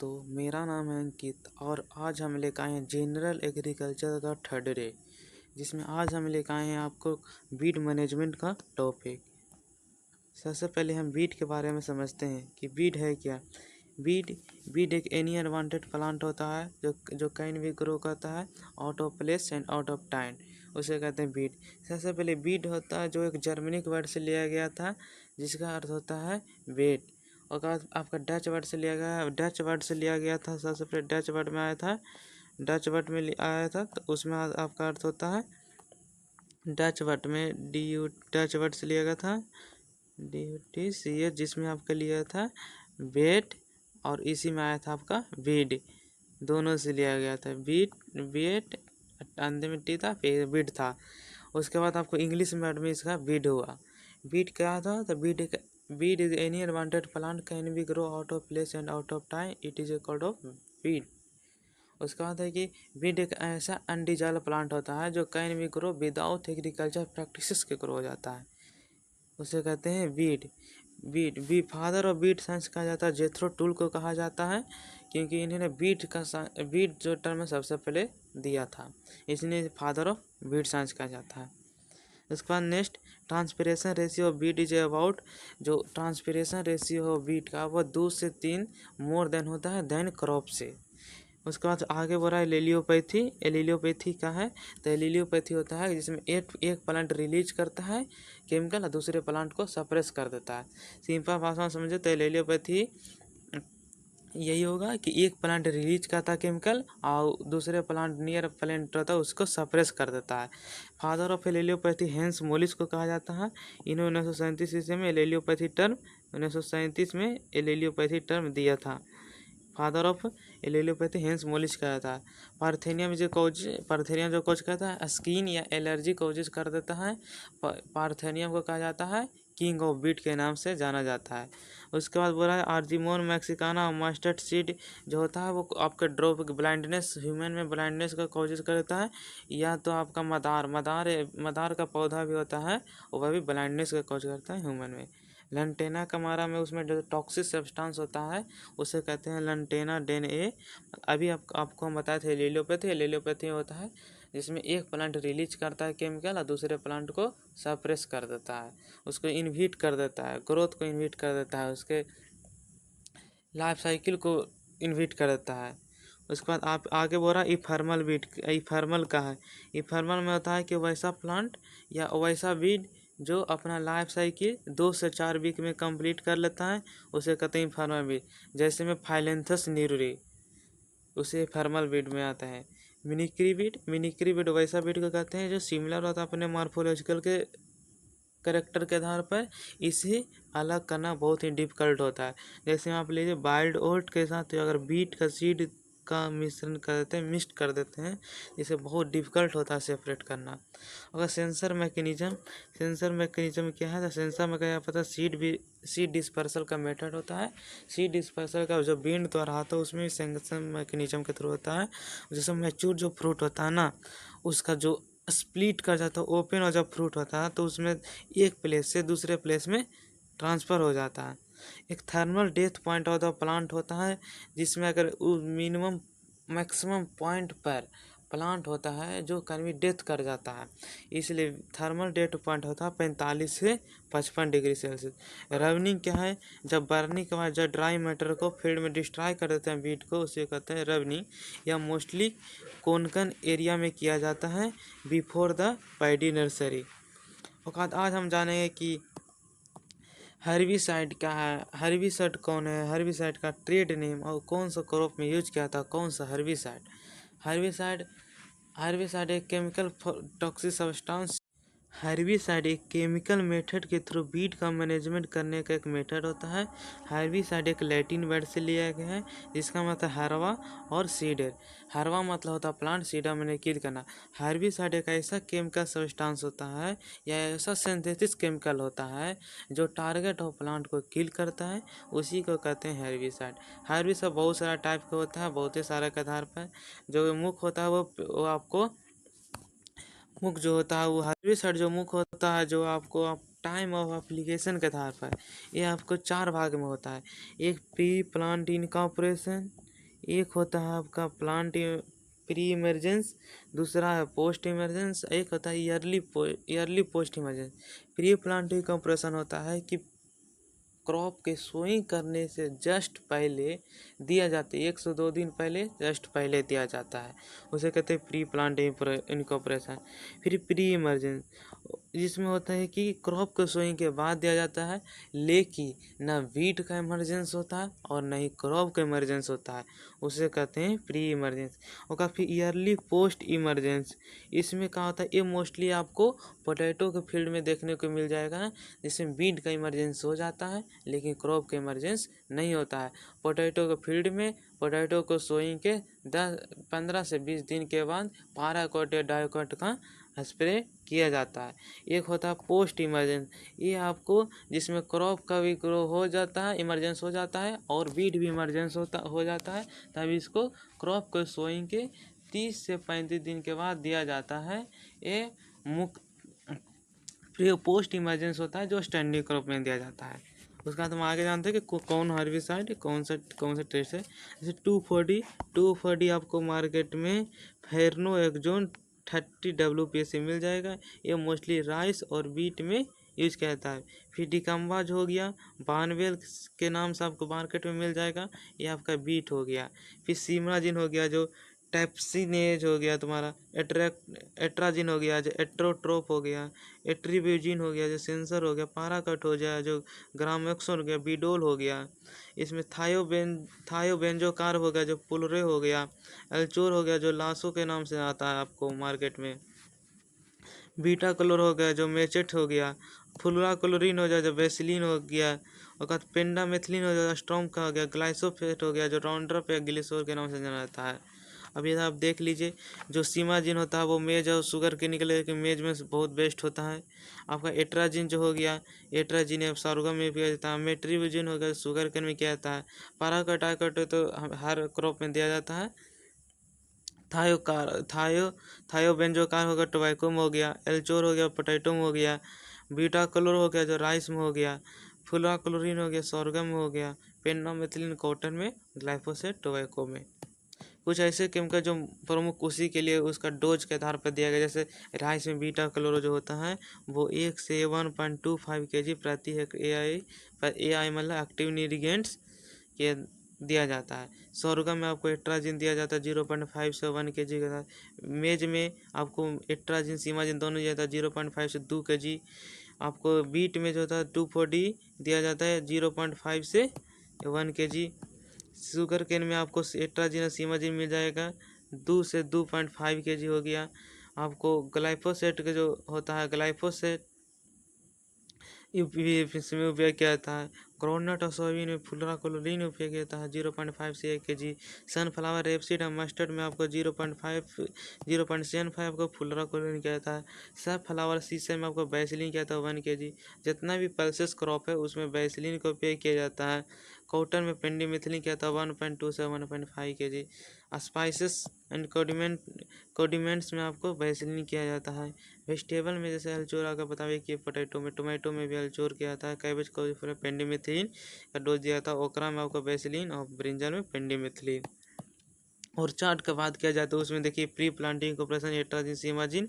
दोस्तों, मेरा नाम है अंकित और आज हम लेकर आए हैं जनरल एग्रीकल्चर का थर्ड डे, जिसमें आज हम लेकर आए हैं आपको वीड मैनेजमेंट का टॉपिक। सबसे पहले हम वीड के बारे में समझते हैं कि वीड है क्या। वीड वीड एक एनी अनवांटेड प्लांट होता है जो कहीं भी ग्रो करता है out of place and out of time, उसे कहते हैं वीड। सबसे पहले वीड होता है जो एक जर्मनिक वर्ड से लिया गया था, जिसका अर्थ होता है वेट। और आपका डच वर्ड से लिया गया है, डच वर्ड से लिया गया था। सबसे पहले डच वर्ड में आया था, डच वर्ड में आया था, तो उसमें आपका अर्थ होता है डच वर्ड में डच वर्ड से लिया गया था DUTCH, जिसमें आपका लिया था वेट, और इसी में आया था आपका वीड, दोनों से लिया गया था। वेट अंधे में टी था, वीड था। उसके बाद आपको इंग्लिश वर्ड में इसका वीड हुआ। वीड क्या था, तो weed is any unwanted plant can be grow out of place and out of time, it is a called off weed. उसका बाद है कि वीड एक ऐसा अनडिजाइल प्लांट होता है जो can be grow without agriculture practices के ग्रो हो जाता है, उसे कहते हैं वीड। वी फादर ऑफ वीड साइंस कहा जाता है, जेथरो टूल को कहा जाता है, क्योंकि इन्होंने वीड जो टर्म सबसे पहले दिया था, इसलिए फादर ऑफ वीड साइंस कहा जाता है। उसके बाद next, transpiration ratio of wheat is about, जो ट्रांसपिरेशन रेशियो हो वीट का वो 2 से 3 मोर देन होता है देन क्रॉप से। उसके बाद आगे बढ़ रहा है एलिलियोपैथी। एलिलियोपैथी का है, तो एलिलियोपैथी होता है जिसमें एक प्लांट रिलीज करता है केमिकल और दूसरे प्लांट को सप्रेस कर देता है। सिंपल भाषा में समझे तो एलिलियोपैथी यही होगा कि एक प्लांट रिलीज करता है केमिकल और दूसरे प्लांट नियर प्लांट रहता है उसको सप्रेस कर देता है। फादर ऑफ एलिलियोपैथी हेंस मोलिस को कहा जाता है। इन्होंने 1937 ईस्वी में एलिलियोपैथी टर्म 1937 में एलिलियोपैथी टर्म दिया था। फादर ऑफ एलिलियोपैथी हेंस मोलिस कहा जाता है। पार्थेनियम जो कोज कहता है स्किन या एलर्जी कोजेज कर देता है। पार्थेनियम को कहा जाता है किंग ऑफ वीट के नाम से जाना जाता है। उसके बाद बोला है आर्जिमोन मैक्सिकाना और मस्टर्ड सीड जो होता है वो आपके ड्रॉप ब्लाइंडनेस, ह्यूमन में ब्लाइंडनेस का कोशिश करता है। या तो आपका मदार का पौधा भी होता है, वह भी ब्लाइंडनेस का कोशिश करता है ह्यूमन में। लंटेना कमारा में उसमें जो टॉक्सिक सब्सटेंस होता है उसे कहते हैं लंटेना डेन ए। अभी आपको हम बताए थे एलिलियोपैथी होता है जिसमें एक प्लांट रिलीज करता है केमिकल और दूसरे प्लांट को सप्रेस कर देता है, उसको इनहिबिट कर देता है, ग्रोथ को इनहिबिट कर देता है, उसके लाइफ साइकिल को इनहिबिट कर देता है। उसके बाद आप आगे बोल रहा इफर्मल वीड। इफर्मल का है, इफर्मल में होता है कि वैसा प्लांट या वैसा वीड जो अपना लाइफ साइकिल 2 से 4 वीक में कंप्लीट कर लेता है, उसे कहते हैं इफर्मल वीड। जैसे में फाइलेंथस न्यूरी, उसे फॉर्मल वीड में आता है। मिनिक्री वीड वैसा वीड को कहते हैं जो सिमिलर होता है अपने मॉर्फोलॉजिकल के करेक्टर के आधार पर, इसे अलग करना बहुत ही डिफिकल्ट होता है। जैसे आप लीजिए वाइल्ड ओट के साथ अगर बीट का सीड का मिश्रण कर देते हैं, मिक्स कर देते हैं, इसे बहुत डिफिकल्ट होता है सेपरेट करना। अगर सेंसर मैकेनिज्म क्या है, तो सेंसर में क्या पता सीड डिस्पर्सल का मेथड होता है। सीड डिस्पर्सल का जो बीन द्वारा आता है उसमें सेंसर मैकेनिज्म के थ्रू होता है। जैसे मैच्योर जो फ्रूट होता है ना, उसका जो स्प्लिट कर जाता है, ओपन और जब फ्रूट होता है तो उसमें एक प्लेस से दूसरे प्लेस में ट्रांसफ़र हो जाता है। एक thermal death point of the plant होता है, जिसमें अगर मिनिमम मैक्सिमम पॉइंट पर प्लांट होता है जो कभी डेथ कर जाता है, इसलिए थर्मल डेथ पॉइंट होता है 45 से 55 डिग्री सेल्सियस। रवनिंग क्या है, जब बर्निंग के बाद जब ड्राई मैटर को फील्ड में डिस्ट्रॉय कर देते हैं वीट को, उसे कहते हैं रवनिंग। या मोस्टली कोनकन एरिया में किया जाता है बिफोर द पैडी नर्सरी। और आज हम जानेंगे कि हर्बिसाइड क्या है, हर्बिसाइड कौन है, हर्बिसाइड का ट्रेड नेम और कौन सा क्रॉप में यूज किया था, कौन सा हर्बिसाइड। हर्बिसाइड हर्बिसाइड एक केमिकल टॉक्सिक सब्सटेंस। हर्बिसाइड एक केमिकल मेथड के थ्रू वीड का मैनेजमेंट करने का एक मेथड होता है। हर्बिसाइड एक लैटिन वर्ड से लिया गया है जिसका मतलब हरवा और सीडर। हरवा मतलब होता है प्लांट, सीडर मैंने किल करना। हर्बिसाइड एक ऐसा केमिकल सब्सटेंस होता है या ऐसा सिंथेटिक केमिकल होता है जो टारगेट ऑफ प्लांट को किल करता है, उसी को कहते हैं हर्बिसाइड। हर्बिसाइड बहुत सारा टाइप का होता है, बहुत ही सारे के आधार पर। जो मुख्य होता है वो आपको मुख्य जो होता है वो हर्बिसाइड जो मुख्य होता है जो आपको टाइम ऑफ एप्लीकेशन के आधार पर ये आपको 4 भाग में होता है। एक प्री प्लांट इनकॉर्पोरेशन, एक होता है आपका प्लांट प्री इमरजेंस, दूसरा है पोस्ट इमरजेंस, एक होता है yearly post emergence. Pre planting का ऑपरेशन होता है कि क्रॉप के सोइंग करने से जस्ट पहले दिया जाता है, 1 से 2 दिन पहले, जस्ट पहले दिया जाता है, उसे कहते हैं प्री प्लांटिंग इनकॉपरेशन। फिर प्री इमरजेंस, जिसमें होता है कि क्रॉप के सोइंग के बाद दिया जाता है, लेकिन ना वीट का इमरजेंस होता है और ना ही क्रॉप का इमरजेंस होता है, उसे कहते हैं प्री इमरजेंस। और काफ़ी ईयरली पोस्ट इमरजेंस, इसमें क्या होता है, ये मोस्टली आपको पोटैटो के फील्ड में देखने को मिल जाएगा, जिसमें वीट का इमरजेंस हो जाता है लेकिन क्रॉप का इमरजेंस नहीं होता है। पोटैटो के फील्ड में पोटैटो को सोइंग के 15 से 20 दिन के बाद पाराक्वट या डाइकोट का स्प्रे किया जाता है। एक होता है पोस्ट इमरजेंस, ये आपको जिसमें क्रॉप का भी ग्रो हो जाता है, इमरजेंस हो जाता है, और वीट भी इमरजेंस हो जाता है, तब इसको क्रॉप को सोइंग के 30 से 35 दिन के बाद दिया जाता है। ये मुख्य फिर पोस्ट इमरजेंस होता है जो स्टैंडिंग क्रॉप में दिया जाता है। उसके बाद हम आगे जानते हैं कि कौन हार्बिसाइड कौन सा ट्रेस है। जैसे 240 आपको मार्केट में फेरनो एक्जोन 30 WPS से मिल जाएगा। ये मोस्टली राइस और बीट में यूज किया जाता है। फिर डिकम्बा जो हो गया, बानवेल के नाम से आपको मार्केट में मिल जाएगा, ये आपका बीट हो गया। फिर सिमराजिन हो गया जो टैप्सिनेज हो गया, तुम्हारा एट्राजिन हो गया जो एट्रोट्रोप हो गया, एट्रीब्यूजिन हो गया जो सेंसर हो गया, पाराकट हो गया जो ग्रामेक्सन हो गया, बिडोल हो गया, इसमें थायोबेंजोकार हो गया जो पुलरे हो गया, एल्चोर हो गया जो लासो के नाम से आता है आपको मार्केट में, बीटा क्लोर हो गया जो मेचेट हो गया, फुलरा क्लोरिन हो गया जो वेसिलिन हो गया, और बाद पेंडामेथिलीन हो गया स्ट्रॉम का हो गया, ग्लाइसोफेट हो गया जो राउंडरप या ग्लिसोर के नाम से जाना जाता है। अब ये आप देख लीजिए, जो सीमाजिन होता है वो मेज और शुगर के निकले कि मेज में बहुत बेस्ट होता है। आपका एट्राजिन जो हो गया, एट्राजिन या सारुगम में किया जाता है, मेट्रीविजिन हो गया शुगर केन में किया जाता है, पाराकटाकट तो हर क्रॉप में दिया जाता है। थायोबेंजोकार हो गया टोबैको में हो गया, एल्चोर हो गया पोटैटो में हो गया, बीटा क्लोर हो गया जो राइस में हो गया, फुलरा क्लोरिन हो गया सोरगम में हो गया, पेंडामेथिलीन कॉटन में, ग्लाइफोसेट टोबैको में। कुछ ऐसे केमिकल जो प्रमुख उसी के लिए उसका डोज के आधार पर दिया गया, जैसे राइस में बीटा क्लोरो जो होता है वो 1 से 1.25 kg प्रति AI मतलब एक्टिव इंग्रीडियंट्स के दिया जाता है। सोरगम में आपको एट्राजिन दिया जाता है 0.5 से 1 kg का। मेज में आपको एट्राजिन सीमाजिन दोनों दिया जाता है 0.5 से 2 kg। आपको बीट में जो होता है 240 दिया जाता है 0.5 से 1 kg। शुगर केन में आपको एट्राजिन और सीमाजिन मिल जाएगा 2 से 2.5 kg हो गया। आपको ग्लाइफोसेट का जो होता है, ग्लाइफोसेट इसमें उपयोग किया जाता है। ग्राउंडनट और सोयाबीन में फुलरा क्लोरीन उपयोग किया जाता है 0.5 से 1 kg। सनफ्लावर रेपसीड और मस्टर्ड में आपको 0.75 आपको फुलरा क्लोरीन किया जाता है। सब फ्लावर सीसे में आपको वैसलीन किया जाता है 1 kg। जितना भी पल्सेस क्रॉप है उसमें वैसलीन का उपयोग किया जाता है। कॉटन में पेंडिमिथिलीन किया जाता है 1.2 से 1.5 kg। स्पाइसेस एंड कोडिमेंट्स में आपको वैसलीन किया जाता है। वेजिटेबल में जैसे एल्चोर का बताइए कि पोटैटो में, टोमेटो में भी एल्चोर किया जाता है। कैबेज को पेंडिमिथिलीन का डोज दिया था। ओकरा में आपको वैसलीन और ब्रिंजल में पेंडिमिथिलीन। और चार्ट का बात किया जाए तो उसमें देखिए प्री प्लांटिंग ऑपरेशन एट्राजिन सीमाजिन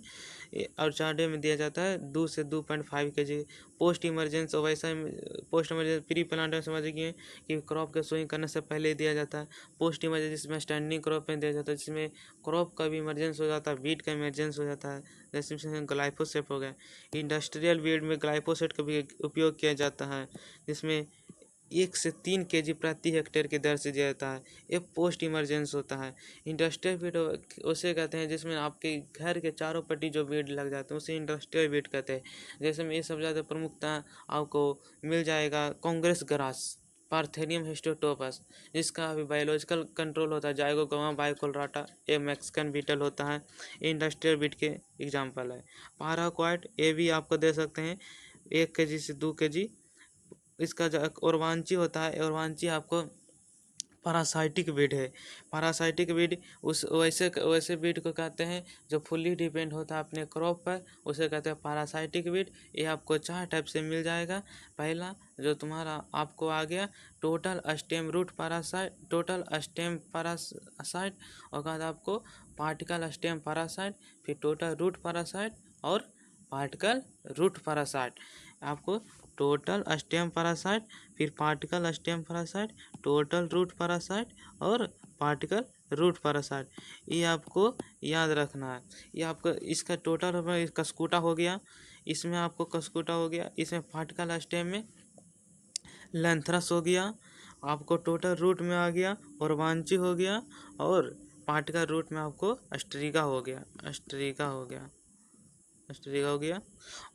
और चार्ट में दिया जाता है 2 से 2.5 kg। पोस्ट इमरजेंस और वैसा पोस्ट इमरजेंस प्री प्लांटिंग समझिए कि क्रॉप के सोइंग करने से पहले दिया जाता है। पोस्ट इमरजेंस जिसमें स्टैंडिंग क्रॉप में दिया जाता है, जिसमें क्रॉप का भी इमरजेंस हो जाता है, वीट का इमरजेंस हो जाता है, जैसे ग्लाइफोसेट हो गया। इंडस्ट्रियल वीड में ग्लाइफोसेट का भी उपयोग किया जाता है, जिसमें 1 से 3 kg प्रति हेक्टेयर की दर से दिया जाता है। ये पोस्ट इमरजेंस होता है। इंडस्ट्रियल वीड उसे कहते हैं जिसमें आपके घर के चारों पट्टी जो वीड लग जाते हैं उसे इंडस्ट्रियल वीड कहते हैं। जैसे में ये सब ज़्यादा प्रमुखता आपको मिल जाएगा कांग्रेस ग्रास, पार्थेनियम हिस्टोटोपस, जिसका अभी बायोलॉजिकल कंट्रोल होता है जाइगोग्रामा बाइकोलराटा, ये मैक्सिकन बीटल होता है, इंडस्ट्रियल बीट के एग्जाम्पल है। पाराक्वाइट ये भी आपको दे सकते हैं 1 kg से 2 kg। इसका जो ओरवांची होता है, ओरवांची आपको पैरासाइटिक वीड है। पैरासाइटिक वीड उस वैसे वैसे वीड को कहते हैं जो फुल्ली डिपेंड होता है अपने क्रॉप पर, उसे कहते हैं पैरासाइटिक वीड। ये आपको 4 टाइप से मिल जाएगा। पहला जो तुम्हारा आपको आ गया total stem root parasite, total stem parasite, और बाद आपको पार्टिकल स्टेम पैरासाइट, फिर टोटल रूट पैरासाइट और पार्टिकल रूट पैरासाइट। आपको टोटल स्टेम पैरासाइट, फिर particle stem parasite, total root parasite और पार्टिकल रूट पैरासाइट, ये आपको याद रखना है। ये आपको इसका टोटल कस्कूटा हो गया, इसमें आपको कस्कूटा हो गया, इसमें पार्टिकल स्टेम में लेंथरस हो गया, आपको टोटल रूट में आ गया और वांची हो गया, और पार्टिकल रूट में आपको अस्ट्रिगा हो गया, अस्ट्रिगा हो गया, अस्ट्रिगा हो गया।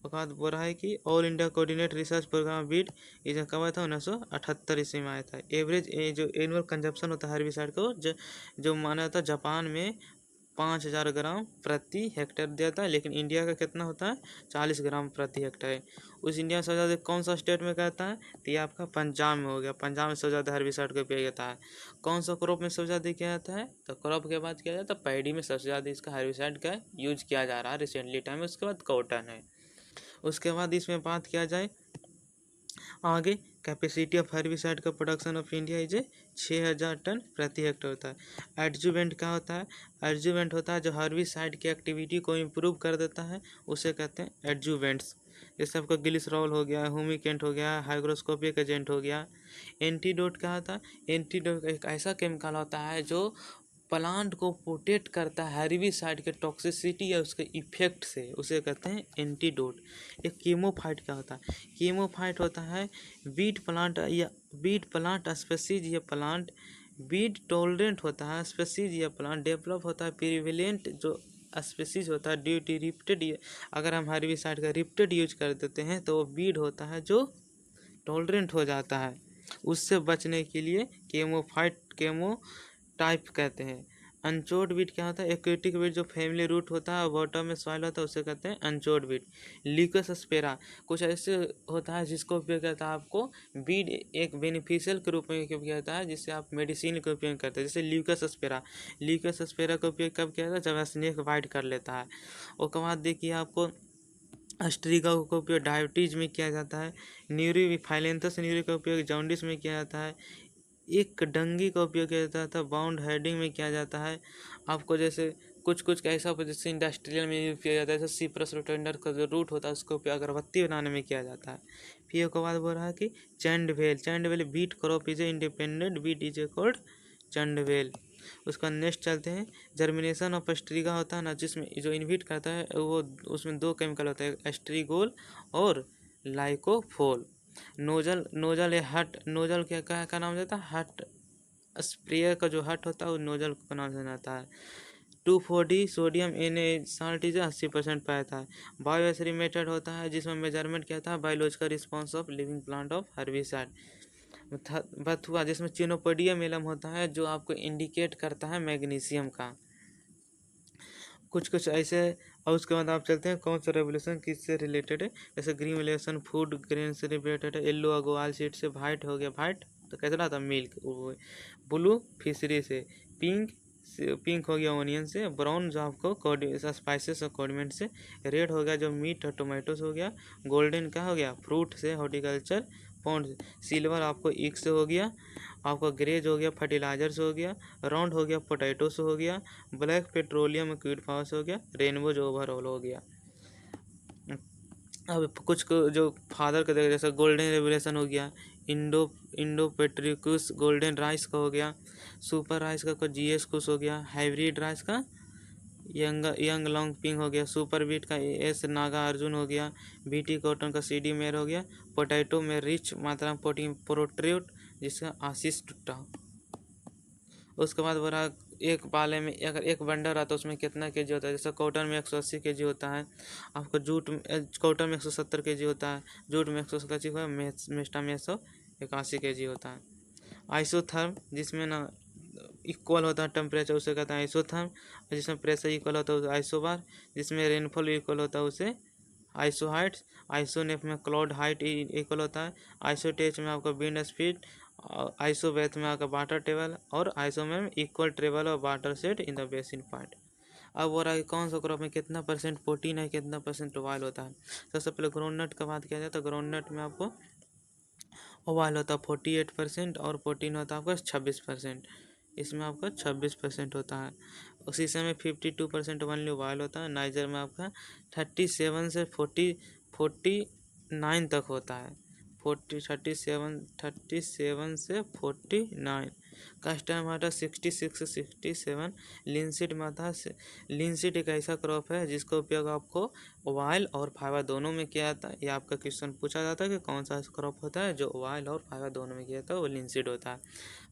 और बाद बोल रहा है कि all India coordinate research programme बीट ये कब आया था 1978 ईस्वी में आया था। एवरेज जो एनुअल कंजप्शन होता है हर्बिसाइड को जो माना जाता है जापान में 5000 ग्राम प्रति हेक्टेयर दिया है, लेकिन इंडिया का कितना होता है 40 ग्राम प्रति हेक्टेयर। उस इंडिया में सबसे ज़्यादा कौन सा स्टेट में कहता है, तो ये आपका पंजाब में हो गया। पंजाब में सबसे ज़्यादा हर्बिसाइड का उपयोग होता है। कौन सा क्रॉप में सबसे ज़्यादा किया जाता है, तो क्रॉप के बाद किया जाता है पैडी में सबसे ज़्यादा इसका हर्बिसाइड का यूज किया जा रहा है रिसेंटली टाइम में। उसके बाद कॉटन है। उसके बाद इसमें बात किया जाए आगे, कैपेसिटी ऑफ हर्बिसाइड का production of India is 6000 ton प्रति हेक्टेयर होता है। एडजुवेंट क्या होता है, एडजुवेंट होता है जो हर्बिसाइड की एक्टिविटी को इम्प्रूव कर देता है, उसे कहते हैं एडजुवेंट्स। जैसे आपका ग्लिसरॉल हो गया, हुमिकेंट हो गया, हाइग्रोस्कोपिक एजेंट हो गया। एंटीडोट क्या होता है, एंटीडोट एक ऐसा केमिकल होता है जो प्लांट को प्रोटेक्ट करता है हर्बिसाइड के टॉक्सिसिटी या उसके इफेक्ट से, उसे कहते हैं एंटीडोट। एक कीमोफाइट क्या होता है, कीमोफाइट होता है बीट प्लांट या बीट प्लांट स्पेसीज या प्लांट बीट टॉलरेंट होता है स्पेसीज या प्लांट डेवलप होता है प्रिवेलेंट जो स्पेसीज होता है ड्यू टू रिपीटेड। अगर हम हर्बिसाइड का रिपीटेड यूज कर देते हैं तो वो बीट होता है जो टॉलरेंट हो जाता है। उससे बचने के लिए केमोफाइट केमो टाइप कहते हैं। अनचोड बीट क्या होता है, एक्वेटिक बीट जो फैमिली रूट होता है बॉटम में सॉइल होता है उसे कहते हैं अनचोड बीट। ल्यूकस स्पेरा कुछ ऐसे होता है जिसको उपयोग करता है आपको बीट एक बेनिफिशियल के रूप में उपयोग किया जाता है, जिससे आप मेडिसिन का उपयोग करते हैं। जैसे ल्यूकस स्पेरा, ल्यूकस स्पेरा का उपयोग कब किया जाता है, जब स्नेक बाइट कर लेता है। उसके बाद देखिए आपको अस्ट्रिगा का उपयोग डायबिटीज में किया जाता है। न्यूरी फाइलेंथस न्यूरी का उपयोग जॉन्डिस में किया जाता है। एक डंगी का उपयोग किया जाता है बाउंड हेडिंग में किया जाता है। आपको जैसे कुछ ऐसा जैसे इंडस्ट्रियल में यूज किया जाता है, जैसे सीप्रस रोटेंडर का जो रूट होता है उसका उपयोग अगरबत्ती बनाने में किया जाता है। फिर उसके बाद बोल रहा है कि चैंडवेल beet crop is a independent beet is a called चैंडवेल। उसका नेक्स्ट चलते हैं, जर्मिनेशन ऑफ एस्ट्रिगा होता है ना, जिसमें जो इनहिबिट करता है वो उसमें 2 केमिकल होता है, एस्ट्रिगोल और लाइकोफोल। नोजल या हट, नोजल क्या नाम देता है, हट स्प्रेयर का जो हट होता है वो नोजल का नाम से आता है। 2,4-D sodium Na salt is 80% पाया है। बायोएसरी मेथड होता है जिसमें मेजरमेंट किया था biological response of living plant of herbicide. बथुआ जिसमें चिनोपोडियम एलम होता है जो आपको इंडिकेट करता है मैग्नीशियम का। कुछ ऐसे। और उसके बाद आप चलते हैं कौन सा रेवोल्यूशन किससे रिलेटेड है, जैसे ग्रीन रेवोल्यूशन फूड ग्रेन से रिलेटेड है, येलो अगवाल सीड से, वाइट हो गया वाइट तो कैसा था मिल्क, ब्लू फिशरी से, पिंक हो गया ऑनियन से, ब्राउन जो आपको स्पाइसेस और कॉर्डिमेंट से, रेड हो गया जो मीट और टोमेटो से हो गया, गोल्डन क्या हो गया फ्रूट से हॉर्टिकल्चर पॉन्ड, सिल्वर आपको ईख से हो गया, आपका ग्रेज हो गया फर्टिलाइजर से हो गया, राउंड हो गया पोटैटो से हो गया, ब्लैक पेट्रोलियम क्विड पावर से हो गया, रेनबो जो ओवरऑल हो गया। अब कुछ को जो फादर का देखा जैसे गोल्डन रेवोल्यूशन हो गया, इंडो पेट्रिकुस गोल्डन राइस का हो गया, सुपर राइस का जीएस कुछ हो गया, हाइब्रिड राइस का यंग लॉन्ग पिंग हो गया, सुपर बीट का एस नागा अर्जुन हो गया, बीटी कॉटन का सीडी मेर हो गया, पोटैटो में रिच मात्रा में प्रोटीन प्रोट्रूट जिसका आशीष टुट्टा। उसके बाद बोला एक पाले में अगर एक बंडल आता है उसमें कितना केजी होता है, जैसे कॉटन में 180 केजी होता है, आपको जूट कॉटन में 170 केजी होता है, जूट में 180 होता है, मेस्टा में 181 केजी होता है। आइसोथर्म जिसमें ना इक्वल होता है टेम्परेचर उसे कहते हैं आइसोथर्म, जिसमें प्रेशर इक्वल होता है उसे आइसोबार, जिसमें रेनफॉल इक्वल होता है उसे आइसोहाइट्स, आइसोनेफ में क्लाउड हाइट इक्वल होता है, आइसोटेच में आपका विंड स्पीड आइसोबैथ में आपका वाटर टेबल और आइसो में इक्वल टेबल और water set in the basin point. अब हो रहा है कि कौन सा क्रॉप में कितना परसेंट प्रोटीन है, कितना परसेंट ऑयल होता है। सबसे पहले ग्राउंडनट का बात किया जाए तो ग्राउंडनट में आपको ऑयल होता है 48% और प्रोटीन होता है आपका 26%। इसमें आपका 26% होता है। उसी समय 52% ओनली ऑयल होता है। नाइजर में आपका 37 से 49 तक होता है। 37 से 49। कास्टर में आता है 66 से 67। लिनसीड में आता है। लिनसीड एक ऐसा क्रॉप है जिसका उपयोग आपको ऑयल और फाइबर दोनों में किया जाता है। ये आपका क्वेश्चन पूछा जाता है कि कौन सा क्रॉप होता है जो ऑयल और फाइबर दोनों में किया जाता है, वो लिनसीड होता है।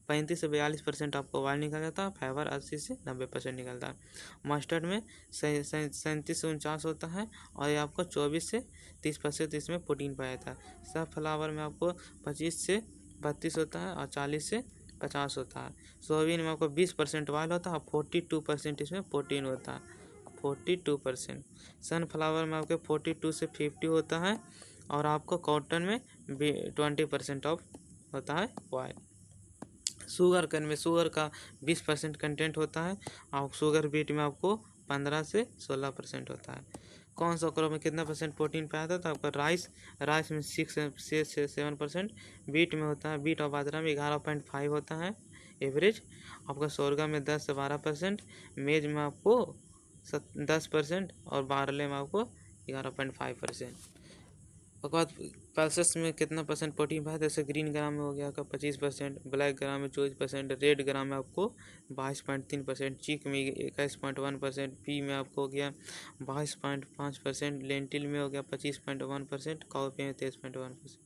35 से 42% आपको ऑयल निकल जाता है, फाइबर 80 से 90% निकलता है। मस्टर्ड में 37 से 49 होता है और ये आपको 24 से 30% इसमें प्रोटीन पाया जाता है। सब फ्लावर में आपको 25 से 32 होता है और 40 से 50 होता है। सोयाबीन में आपको 20% ऑयल होता है और 42% इसमें प्रोटीन होता है। 42%। सनफ्लावर में आपके 42 से 50 होता है और आपको कॉटन में 20% ऑफ होता है ऑयल। शुगर कैन में शुगर का 20% कंटेंट होता है और शुगर बीट में आपको 15 से 16% होता है। कौन सा क्रॉप में कितना परसेंट प्रोटीन पाया जाता है तो आपका राइस में 6 से 7%। बीट में होता है, बीट और बाजरा में 11.5 होता है एवरेज। आपका सोरगा में 10 से 12%। मेज में आपको 10% और बारले में आपको 11.5%। उसके बाद पल्सेस में कितना परसेंट प्रोटीन पाया, जैसे ग्रीन ग्राम में हो गया आपका 25%, ब्लैक ग्राम में 24%, रेड ग्राम में आपको 22.3%, चीक में 21.1%, पी में आपको हो गया 22.5%, लेंटिल में हो गया 25.1%, कॉफी में 23.1%।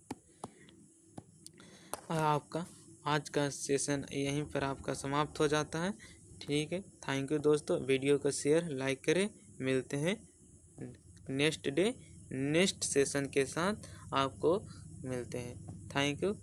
आपका आज का सेशन यहीं पर आपका समाप्त हो जाता है। ठीक है, थैंक यू दोस्तों। वीडियो को शेयर लाइक करें। मिलते हैं नेक्स्ट सेशन के साथ आपको मिलते हैं। Thank you.